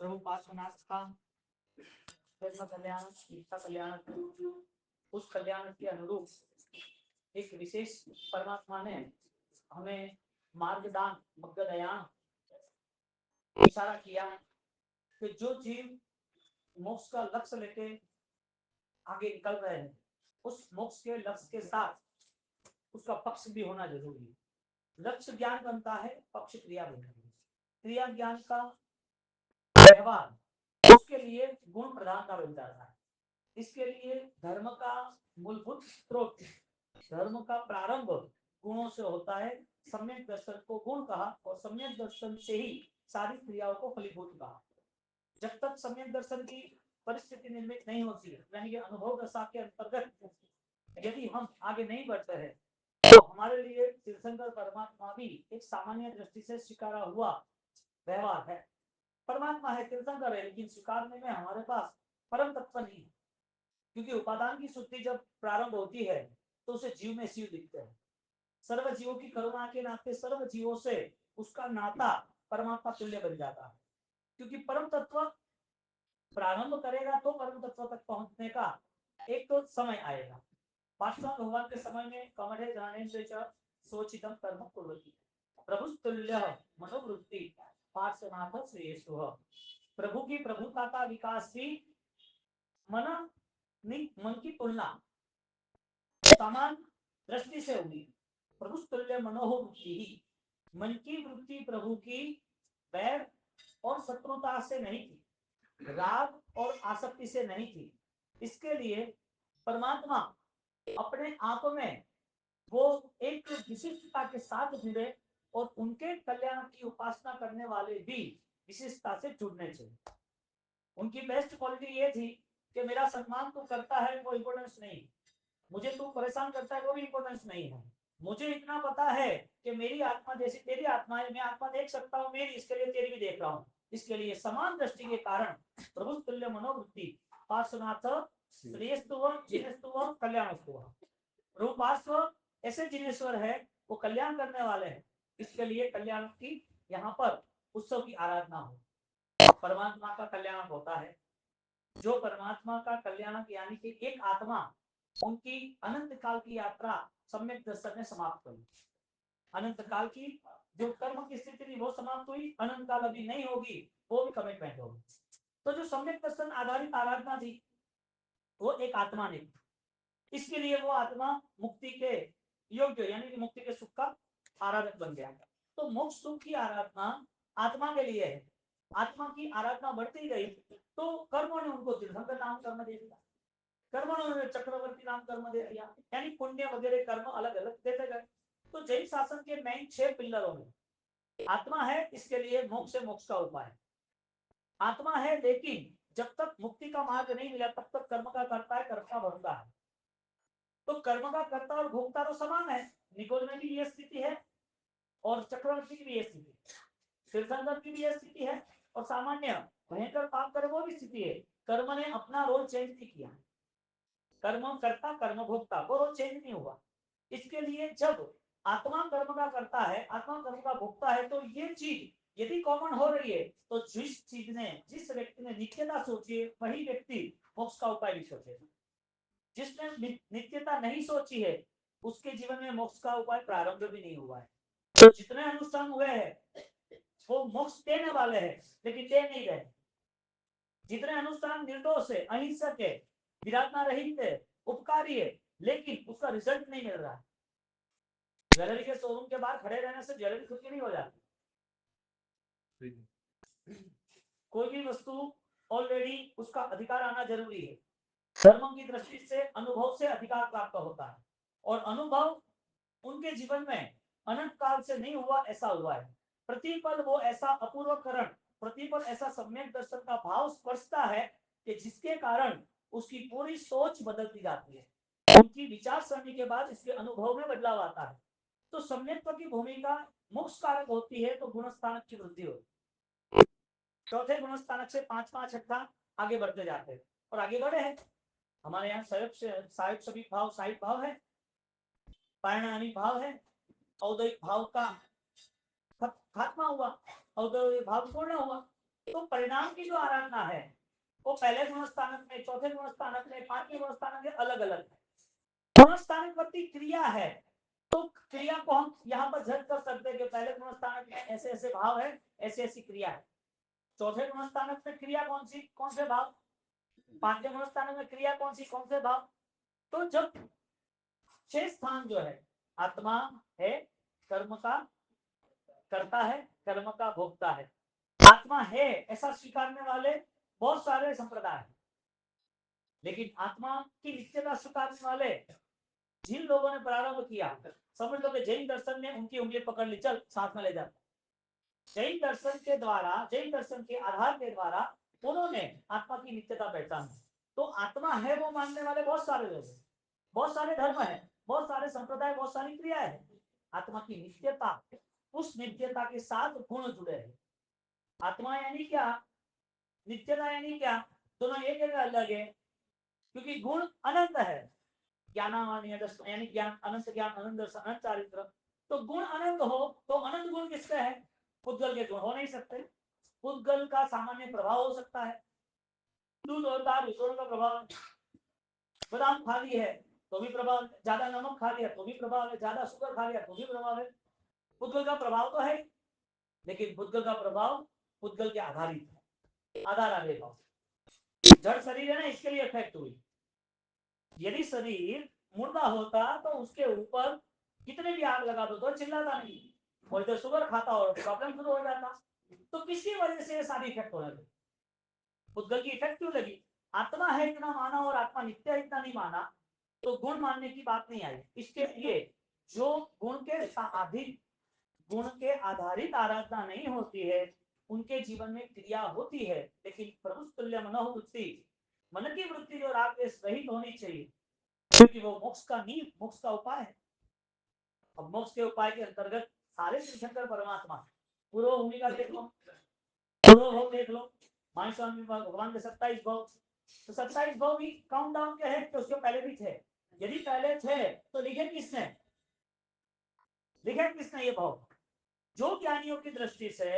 प्रभु पार्श्वनाथ का कल्याण, गीता कल्याण, उस कल्याण के अनुरूप एक विशेष परमात्मा ने हमें मार्गदान मग्गदयान इशारा किया कि जो जीव मोक्ष का लक्ष्य लेके आगे निकल रहे हैं, उस मोक्ष के लक्ष्य के साथ उसका पक्ष भी होना जरूरी है। लक्ष्य ज्ञान बनता है, पक्ष क्रिया बनता है। क्रिया ज्ञान का व्यवहार उसके लिए गुण प्रधान का बन जाता है। इसके लिए धर्म का मूलभूत स्रोत, धर्म का प्रारंभ गुणों से होता है। सम्यक दर्शन को गुण कहा और सम्यक दर्शन से ही सारी क्रियाओं को फलीभूत कहा। जब तक सम्यक दर्शन की परिस्थिति निर्मित नहीं होती है, यानी कि अनुभव दशा के अंतर्गत यदि हम आगे नहीं बढ़ते हैं, तो हमारे लिए तीर्थंकर परमात्मा भी एक सामान्य दृष्टि से स्वीकारा हुआ व्यवहार है। परमात्मा है, तीर्थंकर है, लेकिन स्वीकारने में हमारे पास परम तत्व नहीं है, क्योंकि उपादान की शुद्धि जब प्रारंभ होती है तो उसे जीव में शिव दिखते हैं। सर्व जीवों की करुणा के नाते सर्व जीवों से उसका नाता परमात्मा तुल्य बन जाता है, क्योंकि परम तत्व प्रारंभ करेगा तो परम तत्व तक पहुंचने का एक तो समय आएगा। पार्श्वनाथ भगवान के समय में कमठे ज्ञानेन्द्र सोचितम कर्म कुर्वति प्रभुस्तुल्य मनोवृत्ति पार्श्वनाथ श्रेयसुः। प्रभु की प्रभुता का विकास भी मन की तुलना समान दृष्टि से होगी। प्रभुस्तुल्य मनोवृत्ति ही, मन की वृत्ति प्रभु की वैर और शत्रुता से नहीं थी, राग और आसक्ति से नहीं थी। इसके लिए परमात्मा अपने आप में वो एक विशिष्टता के साथ जुड़े और उनके कल्याण की उपासना करने वाले भी विशिष्टता से जुड़ने चाहिए। उनकी बेस्ट क्वालिटी ये थी कि मेरा सम्मान तो करता है, वो इम्पोर्टेंस नहीं, मुझे तू परेशान करता है, वो भी इम्पोर्टेंस नहीं है। मुझे इतना पता है कि मेरी आत्मा जैसी तेरी आत्मा है, मैं आत्मा देख सकता हूँ मेरी, इसके लिए तेरी भी देख रहा हूँ। इसके लिए समान दृष्टि के कारण प्रभु तुल्य मनोवृत्ति पार्श्वनाथ श्रेयस्तुव जिनेस्तुव कल्याणस्तुव। प्रभु पार्श्व ऐसे जिनेश्वर है, वो कल्याण करने वाले हैं। इसके लिए कल्याण की यहाँ पर उत्सव की आराधना हो। परमात्मा का कल्याण होता है, जो परमात्मा का कल्याण यानी कि एक आत्मा उनकी अनंत काल की यात्रा सम्यक दर्शन ने समाप्त कर दी। अनंत काल की जो कर्म की स्थिति थी वो समाप्त हुई, अनंत काल अभी नहीं होगी, वो भी कमिटमेंट होगी। तो जो सम्यक दर्शन आधारित आराधना थी वो एक आत्मा ने, इसके लिए वो आत्मा मुक्ति के योग्य यानी कि मुक्ति के सुख का आराधक बन गया। तो मोक्ष सुख की आराधना आत्मा के लिए है। आत्मा की आराधना बढ़ती गई तो कर्मों ने उनको तीर्थंकर नाम कर्म दे दिया, कर्मों ने चक्रवर्ती नाम कर्म दे दिया, यानी पुण्य वगैरह कर्म अलग अलग देते गए। तो जैन शासन के मेन 6 पिलरों में आत्मा है, इसके लिए मोक्ष से मोक्ष का उपाय आत्मा है, लेकिन जब तक मुक्ति का मार्ग नहीं मिला तब तक कर्म का करता है, कर्म का भोगता है। तो कर्म का कर्ता और भोक्ता तो समान है, निकोज में भी ये स्थिति है और चक्रवर्ती की भी ये स्थिति, तीर्थंकर की भी ये स्थिति है और सामान्य भयंकर पाप करे वो भी स्थिति है। कर्म ने अपना रोल चेंज नहीं किया, कर्म करता कर्म भोक्ता वो रोल चेंज नहीं हुआ। इसके लिए जब आत्मा कर्म का करता है, आत्मा कर्म का भोक्ता है, तो ये चीज यदि कॉमन हो रही है तो जिस चीज ने जिस व्यक्ति ने नित्यता सोची है वही व्यक्ति मोक्ष का उपाय भी सोचेगा। जिसने नित्यता नहीं सोची है उसके जीवन में मोक्ष का उपाय प्रारंभ भी नहीं हुआ है। तो जितने अनुष्ठान हुए हैं वो मोक्ष देने वाले हैं लेकिन दे नहीं रहे। जितने अनुष्ठान निर्दोष है, अहिंसक है, विराटना रहित है, उपकारी है, लेकिन उसका रिजल्ट नहीं मिल रहा है। ज्वेलरी के शोरूम के बाहर खड़े रहने से ज्वेलरी खुद की नहीं हो जाती। कोई भी वस्तु ऑलरेडी उसका अधिकार आना जरूरी है। धर्म की दृष्टि से अनुभव से अधिकार प्राप्त होता है और अनुभव उनके जीवन में अनंत काल से नहीं हुआ, ऐसा हुआ है। प्रतिपल वो ऐसा अपूर्वकरण, प्रतिपल ऐसा सम्यक दर्शन का भाव स्पर्शता है कि जिसके कारण उसकी पूरी सोच बदलती जाती है। उनकी विचार सरणी के बाद इसके अनुभव में बदलाव आता है। तो सम्यक्त्व की भूमिका मोक्ष कारक होती है तो गुणस्थानक की वृद्धि होती है। चौथे गुणस्थानक से 5 छठा आगे बढ़ते जाते हैं और आगे बढ़े हैं। हमारे यहाँ सायुक्त सभी भाव साहित भाव है, पायणानी भाव है, औदयिक भाव का खात्मा हुआ और तो भाव पूर्ण हुआ। तो परिणाम की जो आराधना है वो पहले गुणस्थानक में, चौथे गुणस्थानक में, पांचवें गुणस्थानक में अलग अलग है। गुणस्थानक प्रति क्रिया है, तो क्रिया को हम यहाँ पर जज कर सकते हैं कि पहले गुणस्थानक में ऐसे ऐसे भाव है, ऐसी ऐसी क्रिया है। चौथे गुणस्थानक में क्रिया कौन सी, कौन से भाव, पांचवें गुणस्थानक में क्रिया कौन सी, कौन से भाव। तो जब 6 स्थान जो है, आत्मा है, कर्म का करता है, कर्म का भोगता है, आत्मा है ऐसा स्वीकारने वाले बहुत सारे संप्रदाय हैं। लेकिन आत्मा की नित्यता स्वीकारने वाले जिन लोगों ने प्रारंभ किया, समझ लो कि जैन दर्शन ने उनकी उंगली पकड़ ली, चल साथ में ले जा। जैन दर्शन के द्वारा, जैन दर्शन के आधार के द्वारा उन्होंने आत्मा की नित्यता पहचानी। तो आत्मा है वो मानने वाले बहुत सारे लोग, बहुत सारे धर्म है, बहुत सारे संप्रदाय, बहुत सारी क्रियाएं हैं। आत्मा की नित्यता, उस नित्यता के साथ गुण जुड़े हैं। आत्मा यानी क्या, नित्यता यानी क्या, दोनों एक जगह अलग है। क्योंकि गुण अनंत है, यानी ज्ञान अनंत, ज्ञान अनंत, अनंत चारित्र। तो गुण अनंत हो तो अनंत गुण किसके हैं, पुद्गल के गुण हो नहीं सकते। पुद्गल का सामान्य प्रभाव हो सकता है, दूध और दाल दोनों का प्रभाव, बादाम खा ली है तो भी प्रभाव, ज्यादा नमक खा लिया तो भी प्रभाव है, ज्यादा शुगर खा लिया तो भी प्रभाव है। पुद्गल का प्रभाव तो है, लेकिन पुद्गल का प्रभाव पुद्गल के आधारित है, आधार आगे भाव। जड़ शरीर है ना, इसके लिए इफेक्ट हुई। यदि शरीर मुर्दा होता तो उसके ऊपर कितने भी आग लगा दो तो चिल्लाता नहीं, और जो शुगर खाता और प्रॉब्लम शुरू हो जाता। तो किसकी वजह से सारी इफेक्ट होने लगी, पुद्गल की इफेक्ट क्यों लगी। आत्मा है इतना माना और आत्मा नित्य इतना नहीं माना, तो गुण मानने की बात नहीं आई। इसके लिए जो गुण के आधारित आराधना नहीं होती है, उनके जीवन में क्रिया होती है, लेकिन प्रभु तुल्य मनोवृत्ति, मन की वृत्ति जो राग द्वेष रहित होनी चाहिए, क्योंकि वो मोक्ष का नींव, मोक्ष का उपाय है। अब मोक्ष के उपाय के अंतर्गत सारे तीर्थंकर परमात्मा, पूर्व भूमिका देख लो, पूर्व भोग देख लो, माई स्वामी भगवान के 27 भोग, तो 27 भोग भी काउंट डाउन के है, तो उसके पहले भी थे। यदि पहले थे तो लिखे किसने, लिखे किसने ये भोग। जो ज्ञानियों की दृष्टि से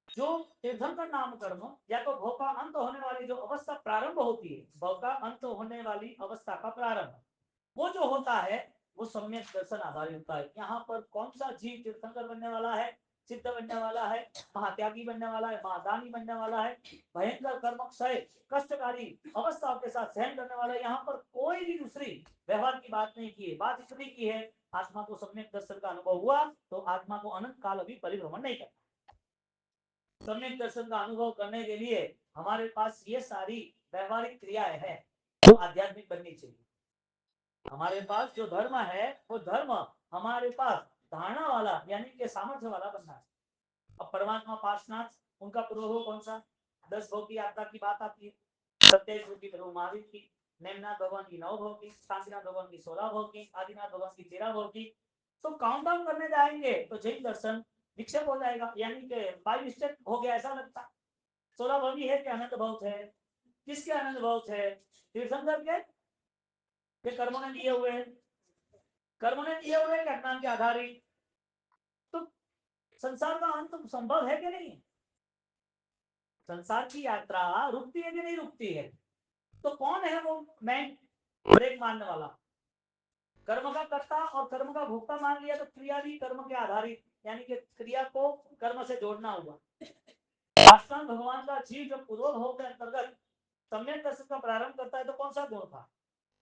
जो तीर्थंकर नाम कर्म, या तो भोग का अंत होने वाली जो अवस्था प्रारंभ होती है, भोग का अंत होने वाली अवस्था का प्रारंभ, वो जो होता है वो सम्यक दर्शन आधारित होता है। यहाँ पर कौन सा जीव तीर्थंकर बनने वाला है, सिद्ध बनने वाला है, महात्यागी बनने वाला है, महादानी बनने वाला है, भयंकर कर्मक्षय कष्टकारी अवस्थाओं के साथ सहन करने वाला है, यहाँ पर कोई भी दूसरी व्यवहार की बात नहीं की है। बात इतनी की है, आत्मा को सम्यक दर्शन का अनुभव हुआ तो आत्मा को अनंत काल अभी परिभ्रमण नहीं करना। सम्यक दर्शन का अनुभव करने के लिए हमारे पास ये सारी व्यवहारिक क्रियाएं हैं जो आध्यात्मिक बननी चाहिए। हमारे पास जो धर्म है वो धर्म हमारे पास धारणा वाला यानी कि सामर्थ्य वाला बनना है। अब परमात्मा पार्श्वनाथ, उनका पूर्व कौन सा, 10 भोग की यात्रा की बात आती है, 27 भोग की प्रभु महावीर की, नेमनाथ भगवान की 9 भोग की, शांतिनाथ भगवान की 16 भोग की, आदिनाथ भगवान की 13 भोग की। तो काउंट डाउन करने जाएंगे तो जैन दर्शन विक्षेप हो जाएगा, यानी कि बाई मिस्टेक हो गया ऐसा लगता। 16 भोगी है कि अनंत भोग है, किसके अनंत भोग है, तीर्थंकर के कर्मों ने दिए हुए, कर्मों ने दिए हुए घटना के आधारित। तो संसार का अंत संभव है कि नहीं, संसार की यात्रा रुकती है कि नहीं रुकती है। तो कौन है वो मैं ब्रेक मारने वाला, कर्म का कर्ता और कर्म का भोक्ता मान लिया तो क्रिया भी कर्म के आधारित, यानी कि क्रिया को कर्म से जोड़ना हुआ। वास्तव भगवान का जीव जब पूर्व भोग के अंतर्गत सम्यक दर्शन का प्रारंभ करता है तो कौन सा गुण था,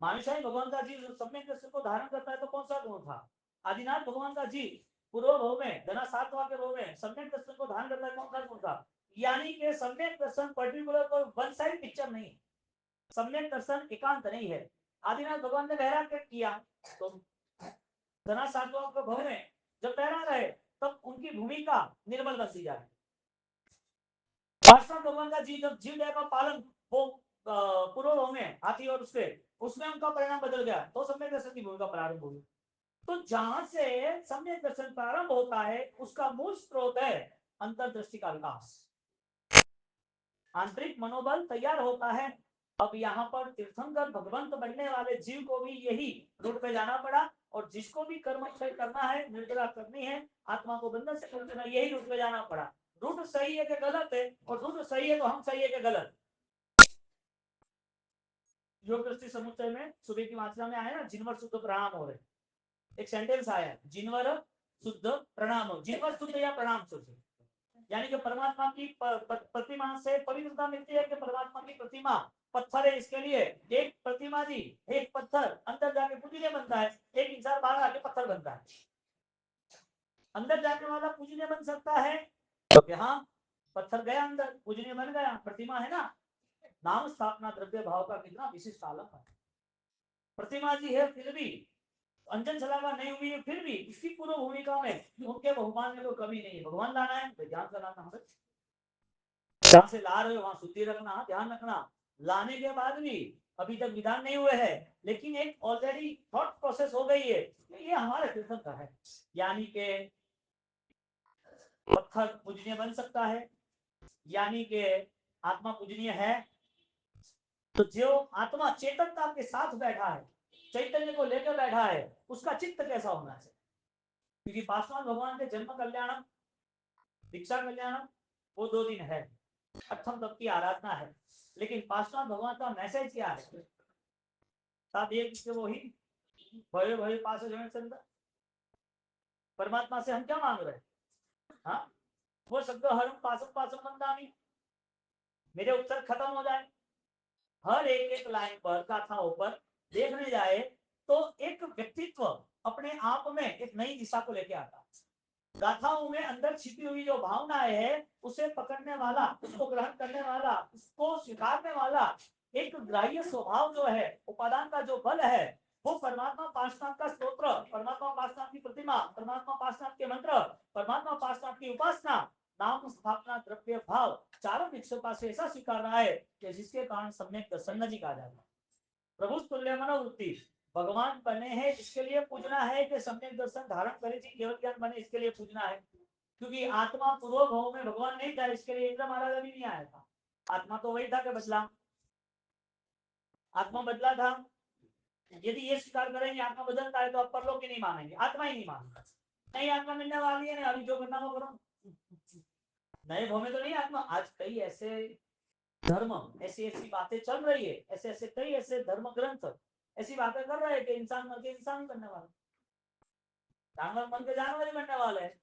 मानुषाई भगवान का जीव सम्यक दर्शन को धारण करता है तो कौन सा गुण था, आदिनाथ भगवान का जीव पूर्व भोग में धना सातवा के भोग में सम्यक दर्शन को धारण करता है कौन सा गुण था। यानी कि सम्यक दर्शन पर्टिकुलर कोई वन साइड पिक्चर नहीं, सम्यक दर्शन एकांत नहीं है। आदिनाथ भगवान ने वैराग्य किया तो धना सातवा के भोग में जब तैरा रहे तब उनकी भूमिका निर्मल बसी जाए। भगवान का जीव दया का पालन वो पूर्व में हाथी और उसमें उनका परिणाम बदल गया तो सम्यक दर्शन की भूमिका प्रारंभ हुई। तो जहां से सम्यक दर्शन प्रारंभ होता है उसका मूल स्रोत है अंतर्दृष्टि का विकास, आंतरिक मनोबल तैयार होता है। अब यहाँ पर तीर्थंकर भगवंत बनने वाले जीव को भी यही रूट पे जाना पड़ा और जिसको भी कर्म क्षय करना है, निर्जला करनी है, आत्मा को बंधन से मुक्त करना, यही रूट में जाना पड़ा। रूट सही है कि गलत है, और रूट सही है तो हम सही है कि गलत। योग दृष्टि समुच्चय में सुबह की वाचना में आया ना, जिनवर शुद्ध प्रणाम हो रहे, एक सेंटेंस आया, जिनवर शुद्ध प्रणाम हो। जिनवर शुद्ध या प्रणाम शुद्ध, यानी कि परमात्मा की प्रतिमा से पवित्रता मिलती है कि परमात्मा की प्रतिमा पत्थर है, इसके लिए एक प्रतिमा जी, एक पत्थर अंदर जाके पूजनीय बनता है, एक इंसान बाहर आके पत्थर बनता है। अंदर जाने वाला पूजनीय बन सकता है तो हाँ, पत्थर गया अंदर, पूजनीय बन गया, प्रतिमा है ना। नाम स्थापना द्रव्य भाव का कितना विशिष्ट आलम है। प्रतिमा जी है, फिर भी अंजन छलावा नहीं हुई है, फिर भी इसकी पूर्व भूमिका में उनके भगवान में कोई कमी नहीं है। भगवान लाना है तो ध्यान से लाना है, जहां से ला रहे हो वहां शुद्धि रखना, ध्यान रखना। लाने के बाद भी अभी तक विधान नहीं हुए हैं, लेकिन एक ऑलरेडी थॉट प्रोसेस हो गई है, ये हमारे कीर्तन का है। यानी के पत्थर पूजनीय बन सकता है, यानी के आत्मा पूजनीय है। तो जो आत्मा चेतनता के साथ बैठा है, चैतन्य को लेकर बैठा है, उसका चित्त कैसा होना चाहिए? क्योंकि पासवान भगवान के जन्म कल्याणम, दीक्षा कल्याणम वो 2 दिन है, अठम तप की आराधना है, लेकिन पासवान भगवान का मैसेज क्या है? वही भय भय पास परमात्मा से हम क्या मांग रहे हैं? हाँ, वो शब्द हरम पासम पासम बंदानी, मेरे उत्तर खत्म हो जाए। हर एक एक लाइन पर, गाथाओं पर देखने जाए तो एक व्यक्तित्व अपने आप में एक नई दिशा को लेके आता है। गाथाओं में अंदर छिपी हुई जो भावनाएं है, उसे पकड़ने वाला, उसको ग्रहण करने वाला, उसको स्वीकारने वाला एक ग्राह्य स्वभाव जो है, उपादान का जो बल है, वो परमात्मा पाशनाथ का स्तोत्र, परमात्मा पाशनाथ की प्रतिमा, परमात्मा पाशनाथ के मंत्र, परमात्मा पाशनाथ की उपासना, नाम स्थापना द्रव्य भाव, चारों विक्षेपा से ऐसा स्वीकार रहा है कि जिसके कारण सम्यक दर्शन नजीक आ जाता है। प्रभु तुल्य मनोवृत्ति, भगवान बने हैं इसके लिए पूजना है कि सम्यक दर्शन धारण करे, केवल ज्ञान बने इसके लिए पूजना है। क्योंकि आत्मा पूर्व भाव में भगवान नहीं था, इसके लिए इंद्र महाराजा भी नहीं आया था। आत्मा तो वही था कि बदला, आत्मा बदला था। यदि ये स्वीकार करेंगे आत्मा बदलता है तो आप परलोक की नहीं मानेंगे, आत्मा ही नहीं मानेंगे। नहीं आत्मा मिलने वाली है, अभी जो करना वो करो, नए भाव में तो नहीं आत्मा। आज कई ऐसे धर्म, ऐसी ऐसी बातें चल रही है, ऐसे ऐसे कई ऐसे धर्म ग्रंथ ऐसी बातें कर रहे हैं कि इंसान मर के इंसान बनने वाला, जानवर मन के जानवर ही बनने वाले हैं।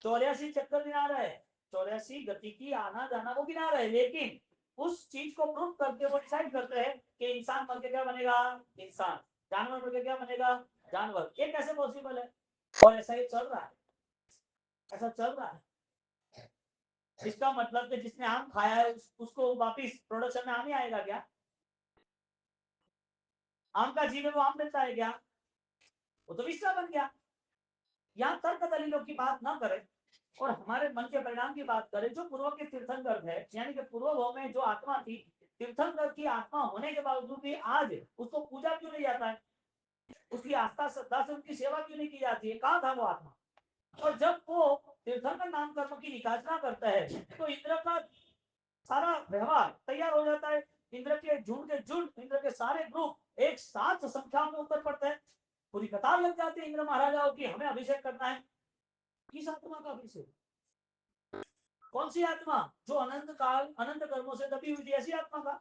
84 चक्कर गिना रहे, 84 गति की आना जाना वो गिना रहे, लेकिन उस चीज को प्रूव करके वो डिसाइड करते हैं कि इंसान मर के क्या बनेगा, इंसान, जानवर मर के क्या बनेगा, जानवर। ये कैसे पॉसिबल है? और ऐसा ही चल रहा है, ऐसा चल रहा है। इसका मतलब कि जिसने आम खाया है उसको वापिस प्रोडक्शन में आम ही आएगा क्या? आम का जीव है वो आम मिलता है क्या? वो तो विश्वा बन गया। यहाँ तर्क दलीलों की बात ना करें और हमारे मन के परिणाम की बात करें। जो पूर्व के तीर्थंकर है, यानी कि पूर्व भाव में जो आत्मा थी, तीर्थंकर की आत्मा होने के बावजूद भी आज उसको पूजा क्यों नहीं जाता है? उसकी आस्था श्रद्धा से उनकी सेवा क्यों नहीं की जाती है? कहाँ था वो आत्मा? और जब वो तीर्थंकर नाम कर्म की निकाचना करता है तो इंद्र का सारा व्यवहार तैयार हो जाता है। इंद्र के झुंड, इंद्र के सारे ग्रुप एक साथ संख्या में ऊपर पड़ते हैं, पूरी कतार लग जाती है इंद्र महाराजाओं की, हमें अभिषेक करना है। किस आत्मा का अभिषेक? कौन सी आत्मा? जो अनंत काल अनंत कर्मों से दबी हुई थी, ऐसी आत्मा का।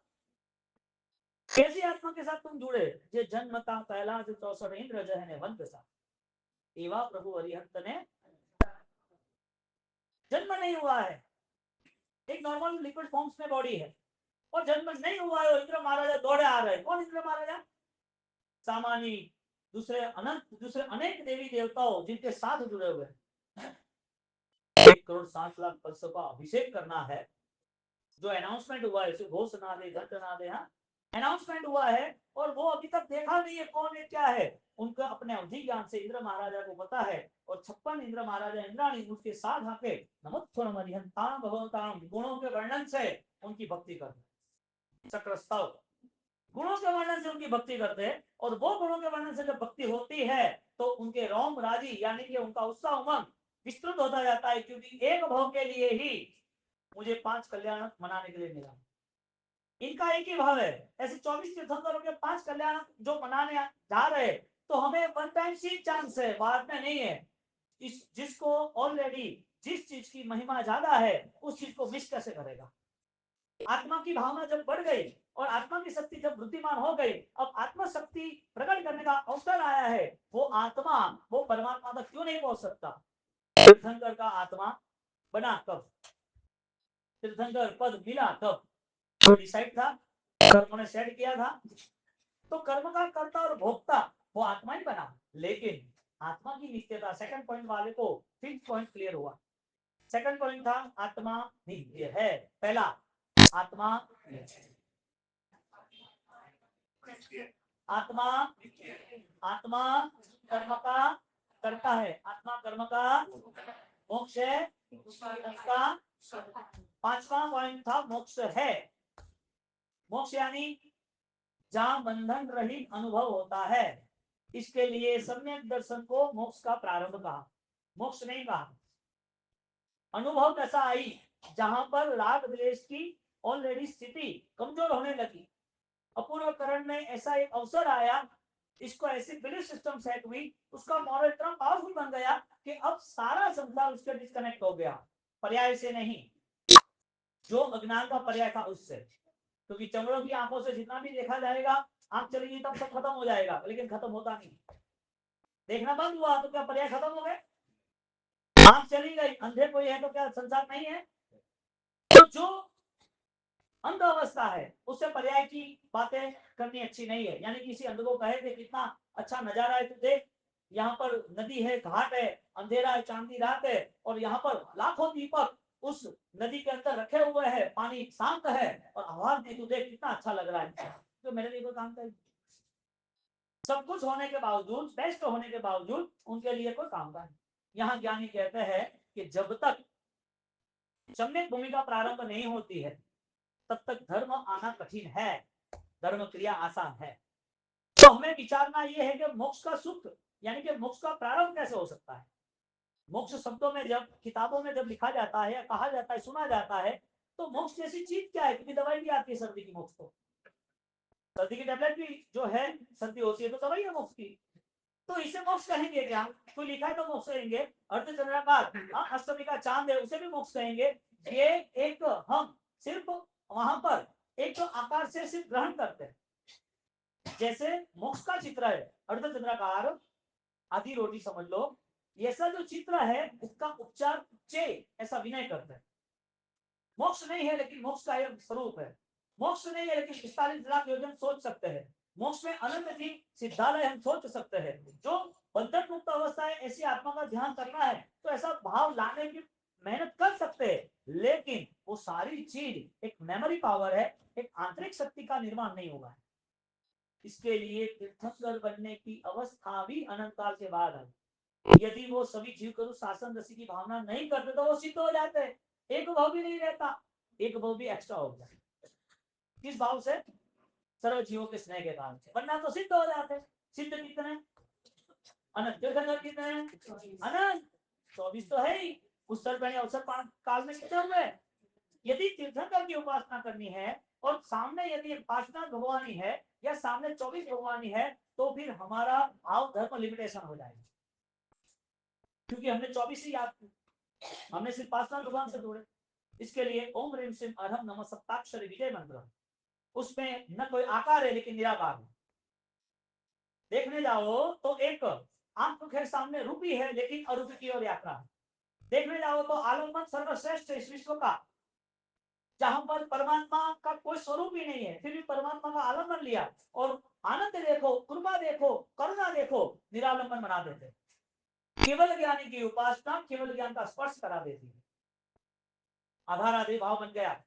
कैसी आत्मा के साथ तुम जुड़े? जे जन्मता पहला जो 64 इंद्र जहने वंद सा एवा प्रभु हरिहंत ने जन्म नहीं हुआ है, एक नॉर्मल लिक्विड फॉर्म्स में बॉडी है, और जन्म नहीं हुआ है, इंद्र महाराजा दौड़े आ रहे हैं। कौन इंद्र महाराजा? सामानी, दूसरे अनंत, दूसरे अनेक देवी देवताओं जिनके साथ जुड़े हुए हैं। 1,60,00,000 कलश का अभिषेक करना है। जो अनाउंसमेंट हुआ है, घोषणा दे घटना दे, हाँ अनाउंसमेंट हुआ है, और वो अभी तक देखा नहीं है कौन है क्या है। उनका अपने अवधि ज्ञान से इंद्र महाराजा को पता है, और 56 इंद्र महाराजा इंद्राणी उसके साथ आके नमोत्थुरमरिहंतां भगवतां गुणों के वर्णन से उनकी भक्ति करते, चक्रस्तव गुणों के वर्णन से उनकी भक्ति करते हैं। और वो गुणों के वर्णन से जब भक्ति होती है तो उनके रोम राजी, यानी कि उनका उत्साह उमंग विस्तृत होता जाता है, क्योंकि एक भाव के लिए ही मुझे 5 कल्याण मनाने के लिए मिला। इनका एक ही भाव है। ऐसे 24 तीर्थंकरों के 5 कल्याण जो मनाने जा रहे, तो हमें वन टाइम सी चांस है, बाद में नहीं है। जिसको ऑलरेडी जिस चीज की महिमा ज्यादा है उस चीज को मिस कैसे करेगा। आत्मा की भावना जब बढ़ गई और आत्मा की शक्ति जब वृद्धिमान हो गई, अब आत्मा शक्ति प्रकट करने का अवसर आया है, वो आत्मा वो परमात्मा तक क्यों नहीं पहुंच सकता। तीर्थंकर का आत्मा बना कब, तीर्थंकर पद मिला कब, जो डिसाइड था, कर्म ने सेट किया था। तो कर्म का कर्ता और भोक्ता वो आत्मा ही बना, लेकिन आत्मा की नित्यता सेकंड पॉइंट वाले को फिफ्थ पॉइंट क्लियर हुआ। सेकंड पॉइंट था आत्मा नित्य है। पहला आत्मा आत्मा आत्मा कर्म का करता है, आत्मा कर्म का मोक्ष है उसका। पांचवा पॉइंट था मोक्ष है। मोक्ष यानी जहां बंधन रहित अनुभव होता है, इसके लिए सम्यक दर्शन को मोक्ष का प्रारंभ कहा, मोक्ष नहीं कहा। अनुभव कैसा आई, जहां पर राग द्वेष की ऑलरेडी स्थिति कमजोर होने लगी, अपूर्व करण में ऐसा एक अवसर आया, इसको ऐसी बिलीफ सिस्टम सेट हुई, उसका मॉरल इतना पावरफुल बन गया कि अब सारा संसार उससे डिस्कनेक्ट हो गया, पर्याय से नहीं, जो अज्ञान का पर्याय था उससे। क्योंकि चमड़ों की आंखों से जितना भी देखा जाएगा, आंख चलेगी तब सब खत्म हो जाएगा, लेकिन खत्म होता नहीं। देखना बंद हुआ तो क्या पर्याय खत्म हो गए, आंख चली गई, अंधे कोई है तो क्या संसार नहीं है। तो जो अंध अवस्था है उससे पर्याय की बातें करनी अच्छी नहीं है। यानी किसी अंध को कहे कि कितना अच्छा नजारा है, तू देख, यहाँ पर नदी है, घाट है, अंधेरा है, चांदी रात है, और यहाँ पर लाखों दीपक उस नदी के अंदर रखे हुए हैं, पानी शांत है और आवाज नहीं, तू देख कितना अच्छा लग रहा है, तो मेरे लिए कोई काम करे। सब कुछ होने के बावजूद, बेस्ट होने के बावजूद उनके लिए कोई काम का नहीं। यहाँ ज्ञानी कहते हैं कि जब तक सम्यक भूमिका प्रारंभ नहीं होती है तब तक धर्म आना कठिन है, धर्म क्रिया आसान है। तो हमें विचारना यह है कि मोक्ष का सुख यानी कि मोक्ष का प्रारंभ कैसे हो सकता है। मोक्ष शब्दों में जब किताबों में जब लिखा जाता है या कहा जाता है, सुना जाता है, तो मोक्ष जैसी चीज क्या है, क्योंकि दवाई भी आती है सर्दी की, मोक्ष तो सर्दी की टेबलेट भी जो है सर्दी होती है तो दवाई है मोक्ष की, तो इसे मोक्ष कहेंगे क्या। कोई लिखा है तो मोक्ष कहेंगे, अर्धचंद्राकार अष्टमी का चांद है उसे भी मोक्ष कहेंगे। ये एक हम सिर्फ वहां पर एक तो आकार से सिर्फ ग्रहण करते हैं, जैसे मोक्ष का चित्र है अर्धचंद्राकार, आधी रोटी समझ लो, ऐसा जो चित्र है इसका उपचार चे ऐसा विनय करते हैं। मोक्ष नहीं है लेकिन मोक्ष का एक स्वरूप है, मोक्ष नहीं है लेकिन 45 लाख योजन सोच सकते हैं, मोक्ष में अनंत जी सिद्धालय हम सोच सकते हैं। जो बंधन मुक्त अवस्था है, ऐसी आत्मा का ध्यान करना है तो ऐसा भाव लाने की मेहनत कर सकते हैं, लेकिन वो सारी चीज एक मेमोरी पावर है, एक आंतरिक शक्ति का निर्माण नहीं होगा। इसके लिए तीर्थंकर बनने की अवस्था भी अनंत काल के बाद है। यदि वो सभी जीव करू शासन रसी की भावना नहीं करते तो वो सिद्ध हो जाते, एक भाव भी नहीं रहता, एक भाव भी एक्स्ट्रा हो गया। किस भाव से, सर्व जीवों के स्नेह के कारण से, वरना तो सिद्ध हो जाते। सिद्ध कितने अनंत, तीर्थंकर कितने अनंत, 24 तो है ही। उत्तर अवसर काल में कितने हुए। यदि तीर्थंकर की उपासना करनी है और सामने यदि पार्श्वनाथ भगवानी है या सामने 24 भगवानी है, तो फिर हमारा भाव धर्म लिमिटेशन हो जाएगा, क्योंकि हमने 24 ही याद की, हमने सिर्फ पार्श्वनाथ भगवान से जोड़े। इसके लिए ओम ह्रीम सिम अरहम नमः सप्ताक्षरी विजय मंत्र, उसमें न कोई आकार है लेकिन निराकार है। देखने जाओ तो एक आंख के सामने रूपी है लेकिन अरूपी की ओर यात्रा है। देखने जाओ तो आलम्बन सर्वश्रेष्ठ इस विश्व का, जहां पर परमात्मा का कोई स्वरूप ही नहीं है, फिर भी परमात्मा का आलम्बन लिया और आनंद देखो, कृपा देखो, करुणा देखो, निरालंबन बना देते। केवल ज्ञानी की उपासना केवल ज्ञान का स्पर्श करा देती है, आधार आदि भाव बन गया।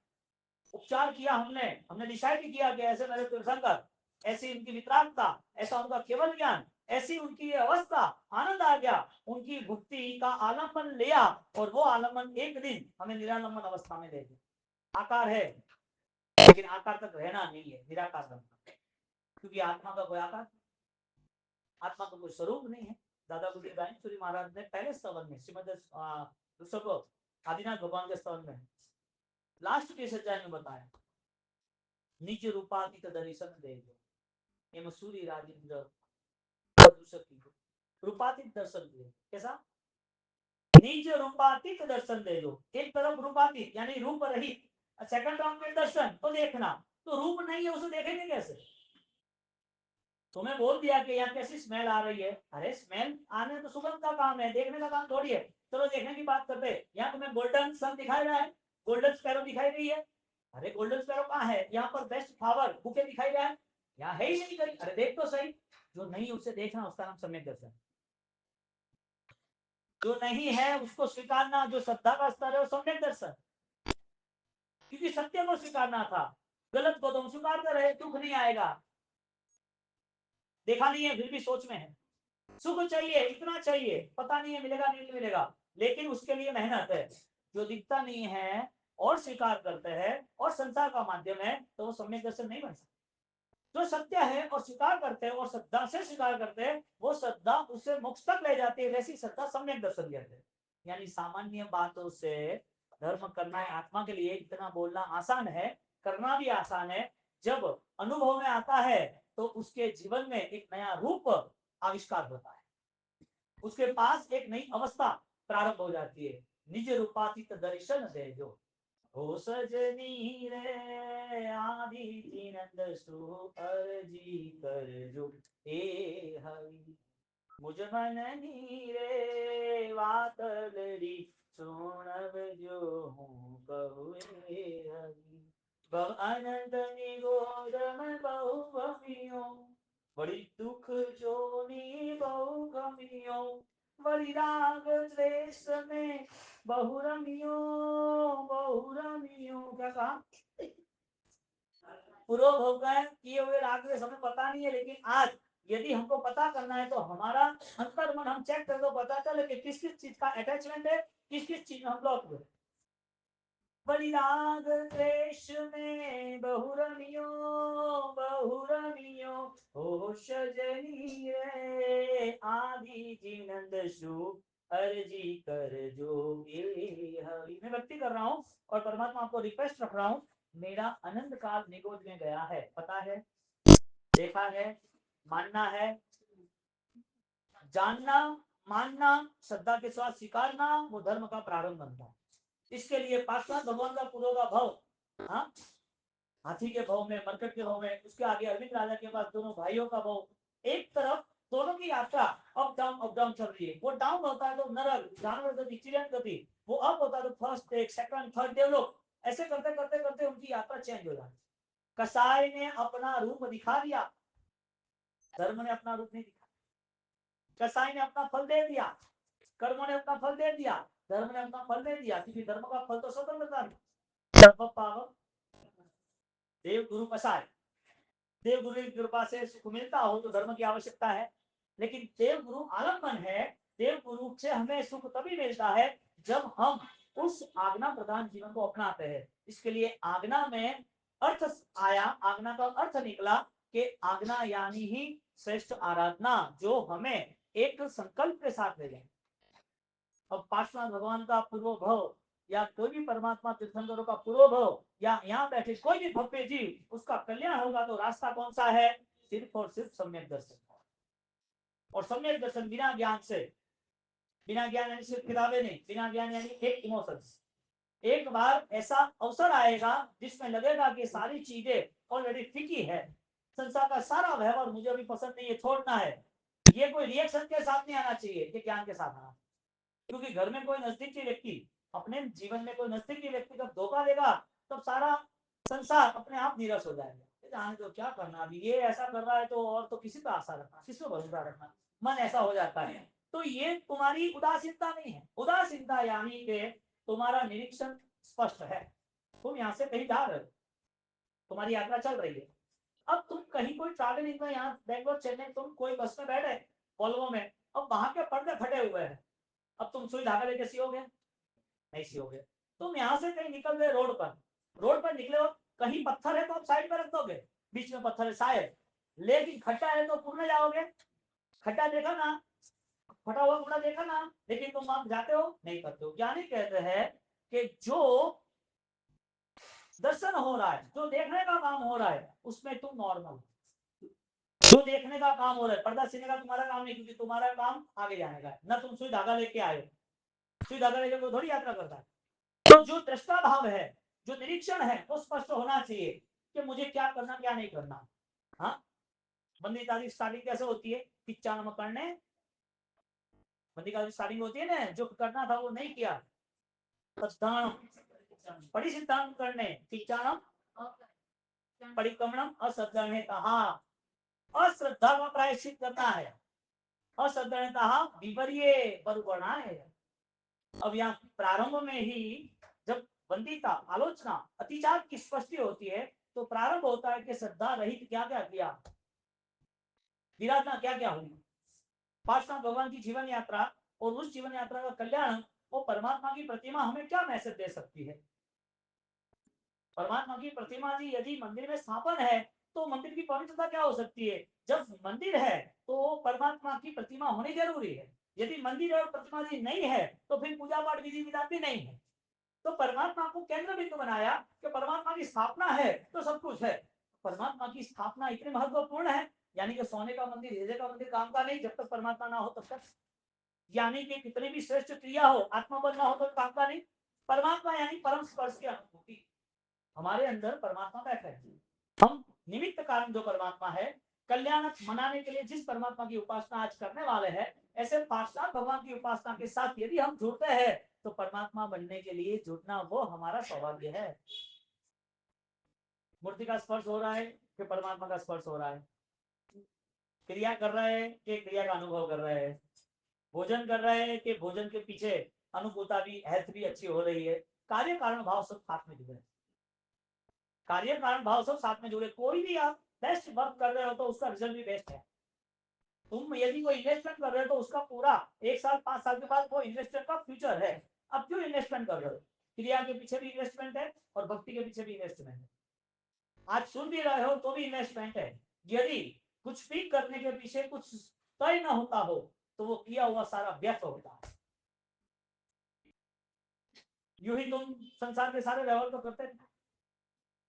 उपचार किया हमने हमने डिसाइड किया कि ऐसे मेरे तीर्थंकर, ऐसी इनकी वितरागता, ऐसा उनका केवल ज्ञान, ऐसी उनकी अवस्था, आनंद आ गया, उनकी भक्ति का आलम्बन लिया और वो आलम्बन एक दिन हमें निरालंबन अवस्था में दे दिया। आकार है लेकिन आकार तक रहना नहीं है, निराकार बनना, क्योंकि आत्मा का कोई आकार, आत्मा का कोई स्वरूप नहीं है। दादा गुरु सूरी महाराज ने पहले स्तवन में श्रीमद आदिनाथ भगवान के स्तवन में लास्ट के सच्चाई में बताया, निज रूपातीत दर्शन दे जो सूर्य राजेंद्र मनुष्य की को रूपातीत दर्शन दे। कैसा? निज रूपातीत दर्शन दे दो। एक तरफ रूपातीत यानी रूप रहित, सेकंड राउंड में दर्शन तो देखना, तो रूप नहीं है उसे देखेंगे कैसे? तुम्हें बोल दिया कि यहाँ कैसी स्मेल आ रही है, अरे स्मेल आने तो सुगंध का काम है, देखने का काम थोड़ी है। चलो देखने की बात करते हैं। यहाँ तुम्हें गोल्डन सन दिखाई रहा है, गोल्डन स्पैरो दिखाई रही है, अरे गोल्डन स्पैरो कहाँ है? यहाँ पर बेस्ट फ्लावर बुके दिखाई रहा है, यहाँ है ही नहीं कहीं, अरे देख तो सही। जो नहीं उसे देखना, उसका नाम सम्यक दर्शन। जो नहीं है उसको स्वीकारना, जो श्रद्धा का स्तर है वो सम्यक दर्शन। क्योंकि सत्य को स्वीकारना था, गलत को तुम स्वीकारते रहे, दुख नहीं आएगा। देखा नहीं है फिर भी सोच में है, सुख चाहिए, इतना चाहिए, पता नहीं है मिलेगा नहीं मिलेगा, लेकिन उसके लिए मेहनत है। जो दिखता नहीं है और स्वीकार करते हैं और संसार का माध्यम है, तो वो सम्यक दर्शन नहीं बन सकता। जो सत्य है और स्वीकार करते हैं और श्रद्धा से स्वीकार करते हैं, वो श्रद्धा उसे मोक्ष तक ले जाती है, वैसी श्रद्धा सम्यक दर्शन कहते हैं। यानी सामान्य बातों से धर्म करना है आत्मा के लिए, इतना बोलना आसान है, करना भी आसान है। जब अनुभव में आता है तो उसके जीवन में एक नया रूप आविष्कार होता है, उसके पास एक नई अवस्था प्रारंभ हो जाती है। निज रूपातीत दर्शन दे जो, हो सजनी रे आदि नंद सु अर्जी कर जो, ए हरि मुझ मन रे वातलरी सुनब जो हूँ कहु हरि। बहु अनंत निगोद में बहु भमियो, बड़ी दुख जोनी बहु गमियो, बड़ी राग द्वेष में बहु रमियो, बहु रमियो। क्या कहा? पूर्व भोग किए हुए राग द्वेष हमें पता नहीं है, लेकिन आज यदि हमको पता करना है तो हमारा अंतर मन हम चेक कर दो, पता चले कि किस किस चीज का अटैचमेंट है, किस किस चीज में हम ब्लॉक हुए। बड़ी राग द्वेष में बहु रमियो, बहु रमियो, हो सजनी रे आदि जिनंद सु अर्जी कर जोगे हरि। मैं भक्ति कर रहा हूँ और परमात्मा आपको रिक्वेस्ट रख रहा हूँ, मेरा अनंत काल निगोद में गया है, पता है, देखा है, मानना है, जानना, मानना, श्रद्धा के साथ स्वीकारना, वो धर्म का प्रारंभ बनता है। इसके लिए पार्श्वनाथ भगवान का पुरोगा भव, हाँ, हाथी के भाव में, मरकट के भाव में, उसके आगे अरविंद राजा के पास दोनों भाइयों का भाव। एक तरफ दोनों की यात्रा अप डाउन चल रही है। वो डाउन होता है तो नरक जानवर गति, चिड़ियन गति, वो अप होता है तो फर्स्ट एक सेकंड थर्ड डेवलप, ऐसे करते करते करते उनकी यात्रा चेंज हो जाती है। कसाई ने अपना रूप दिखा दिया, धर्म ने अपना रूप नहीं दिखा। कसाई ने अपना फल दे दिया, कर्मों ने अपना फल दे दिया, धर्म ने अपना फल दे दिया, क्योंकि धर्म का फल तो स्वतंत्रता है। देव गुरु कसाय, देव गुरु की कृपा से सुख मिलता हो तो धर्म की आवश्यकता है, लेकिन देव गुरु आलम्बन है। देव गुरु से हमें सुख तभी मिलता है जब हम उस आज्ञा प्रधान जीवन को अपनाते हैं। इसके लिए आज्ञा में अर्थ आया, आज्ञा का अर्थ निकला कि आज्ञा यानी ही श्रेष्ठ आराधना, जो हमें एक संकल्प के साथ ले जाए। अब पार्श्वनाथ भगवान का पूर्व भव या कोई भी परमात्मा तीर्थंकरों का पूर्व भव या यहाँ बैठे कोई भी भव्य जीव, उसका कल्याण होगा तो रास्ता कौन सा है? सिर्फ और सिर्फ सम्यक दर्शन। और सम्यक दर्शन बिना ज्ञान से, बिना ज्ञान यानी सिर्फ किताबें नहीं, बिना ज्ञान यानी एक इमोशंस। एक बार ऐसा अवसर आएगा जिसमें लगेगा कि सारी चीजें ऑलरेडी फिकी है, संसार का सारा व्यवहार मुझे अभी पसंद नहीं है, छोड़ना है। ये कोई रिएक्शन के साथ नहीं आना चाहिए, ये ज्ञान के साथ आना। क्योंकि घर में कोई नजदीकी व्यक्ति, अपने जीवन में कोई नजदीकी व्यक्ति जब धोखा देगा, तब सारा संसार अपने आप निरस हो जाएगा। जाने तो क्या करना, अभी ये ऐसा कर रहा है तो और तो किसी पर आशा रखना, किस पर भरोसा रखना, मन ऐसा हो जाता है। तो ये तुम्हारी उदासीनता नहीं है, उदासीनता यानी कि तुम्हारा निरीक्षण स्पष्ट है, तुम यहाँ से कहीं जा रहे हो, तुम्हारी यात्रा चल रही है। अब तुम कहीं कोई ट्रैवलिंग में, यहाँ बेंगलोर चेन्नई तुम कोई बस में बैठे वॉल्वो में, अब वहां के पर्दे फटे हुए हैं, अब तुम सुई धागा लेके सियोगे? नहीं सियोगे। तुम यहाँ से कहीं निकल गए रोड पर, रोड पर निकले हो, कहीं पत्थर है तो आप साइड में रख दोगे, बीच में पत्थर है शायद, लेकिन खड्डा है तो पूर्ण जाओगे। खड्डा देखा ना, फटा हुआ कपड़ा देखा ना, लेकिन तुम आप जाते हो नहीं करते हो। यानी कहते हैं कि जो दर्शन हो रहा है, जो देखने का काम हो रहा है, उसमें तुम नॉर्मल, जो देखने का काम हो रहा है, पर्दा सीने का तुम्हारा काम नहीं, क्योंकि तुम्हारा काम आगे जाने का है ना। तुम सुई धागा लेके आए, सुई धागा लेके कोई थोड़ी यात्रा करता है। तो जो दृष्टा भाव है, जो निरीक्षण है, वो स्पष्ट होना चाहिए कि मुझे क्या करना क्या नहीं करना। हाँ, मंदिर का स्टार्टिंग कैसे होती है? किच्चानम करने, मंदिर का स्टार्टिंग होती है ना, जो करना था वो नहीं किया, परिसिद्धांत करने, किच्चानम परिक्रमणम अश्रद्धने कहा, अश्रद्धा का प्रायश्चित करना है, अश्रद्धने कहा विपर्य परुपणा है। अब यहाँ प्रारंभ में ही जब वंदिता आलोचना अतिचार की स्पष्टि होती है, तो प्रारंभ होता है कि श्रद्धा रहित क्या क्या किया, विराधना क्या क्या हुई। पार्षद भगवान की जीवन यात्रा और उस जीवन यात्रा का कल्याण और परमात्मा की प्रतिमा हमें क्या मैसेज दे सकती है? परमात्मा की प्रतिमा जी यदि मंदिर में स्थापन है, तो मंदिर की पवित्रता क्या हो सकती है? जब मंदिर है तो परमात्मा की प्रतिमा होनी जरूरी है। यदि मंदिर और प्रतिमा जी नहीं है, तो फिर पूजा पाठ विधि विधान भी नहीं है। तो परमात्मा को केंद्र बिंदु बनाया कि परमात्मा की स्थापना है तो सब कुछ है। परमात्मा की स्थापना इतनी महत्वपूर्ण है, यानी कि सोने का मंदिर, हीरे का मंदिर काम का नहीं, जब तक परमात्मा ना हो तब तक। यानी कि कितनी भी श्रेष्ठ क्रिया हो, आत्मबल ना हो तो काम का नहीं। परमात्मा यानी परम स्पर्श की अनुभूति, हमारे अंदर परमात्मा बैठा है। हम निमित्त कारण जो परमात्मा है, कल्याण मनाने के लिए जिस परमात्मा की उपासना आज करने वाले हैं, ऐसे पार्षद भगवान की उपासना के साथ यदि हम जुड़ते हैं, तो परमात्मा बनने के लिए जुड़ना वो हमारा सौभाग्य है। मूर्ति का स्पर्श हो रहा है कि परमात्मा का स्पर्श हो रहा है? क्रिया कर रहे हैं कि क्रिया का अनुभव कर रहे हैं? भोजन कर रहे हैं कि भोजन के पीछे अनुभूता भी, हेल्थ भी अच्छी हो रही है? कार्य कारण भाव सब साथ में जुड़े, कार्य कारण भाव सब साथ में जुड़े। कोई भी आप बेस्ट वर्क कर रहे हो तो उसका रिजल्ट भी बेस्ट है। तुम यदि कोई इन्वेस्टमेंट कर रहे हो तो उसका पूरा 1 साल 5 साल के बाद वो इन्वेस्टमेंट का फ्यूचर है। अब क्यों इन्वेस्टमेंट कर रहे हो? क्रिया के पीछे भी इन्वेस्टमेंट है और भक्ति के पीछे भी इन्वेस्टमेंट है। आज सुन भी रहे हो तो भी इन्वेस्टमेंट है। यदि कुछ भी करने के पीछे कुछ तय ना होता हो, तो वो किया हुआ सारा व्यर्थ होता है। यूं ही तुम संसार के सारे व्यवहार तो करते थे।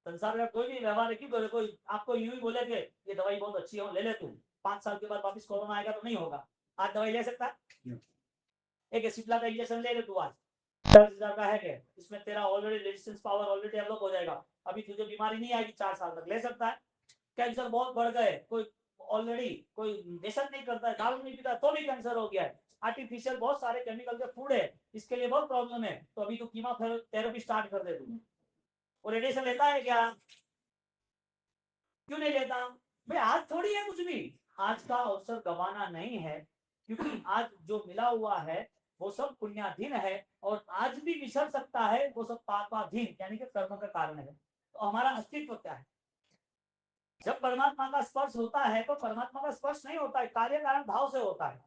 संसार का कोई भी व्यवहार क्यों करे? कोई आपको यूं ही बोले कि ये दवाई बहुत अच्छी है, ले ले तू, 5 साल के बाद वापिस कोरोना आएगा तो नहीं होगा। आज दवाई ले सकता है? एक एसिप्ला का इंजेक्शन ले ले तू आज, 10,000 का है कि इसमें तेरा already resistance power already develop हो जाएगा, अभी तुझे बीमारी नहीं आएगी, 4 साल तक ले सकता है। कैंसर बहुत बढ़ गए, कोई ऑलरेडी कोई नेशन नहीं करता है, दारू नहीं पीता तो भी कैंसर हो गया है। आर्टिफिशियल बहुत सारे केमिकल के फूड है, इसके लिए बहुत प्रॉब्लम है, तो अभी तो कीमोथेरेपी स्टार्ट कर दे तू। वो रेडिएशन लेता है क्या? क्यों नहीं लेता? भाई आज थोड़ी है कुछ भी, आज का अवसर गंवाना नहीं है, क्योंकि आज जो मिला हुआ है वो सब पुण्याधीन है, और आज भी विसर सकता है वो सब पापाधीन, यानी कि कर्म का कारण है। तो हमारा अस्तित्व क्या है? जब परमात्मा का स्पर्श होता है तो परमात्मा का स्पर्श नहीं होता है, कार्य कारण भाव से होता है।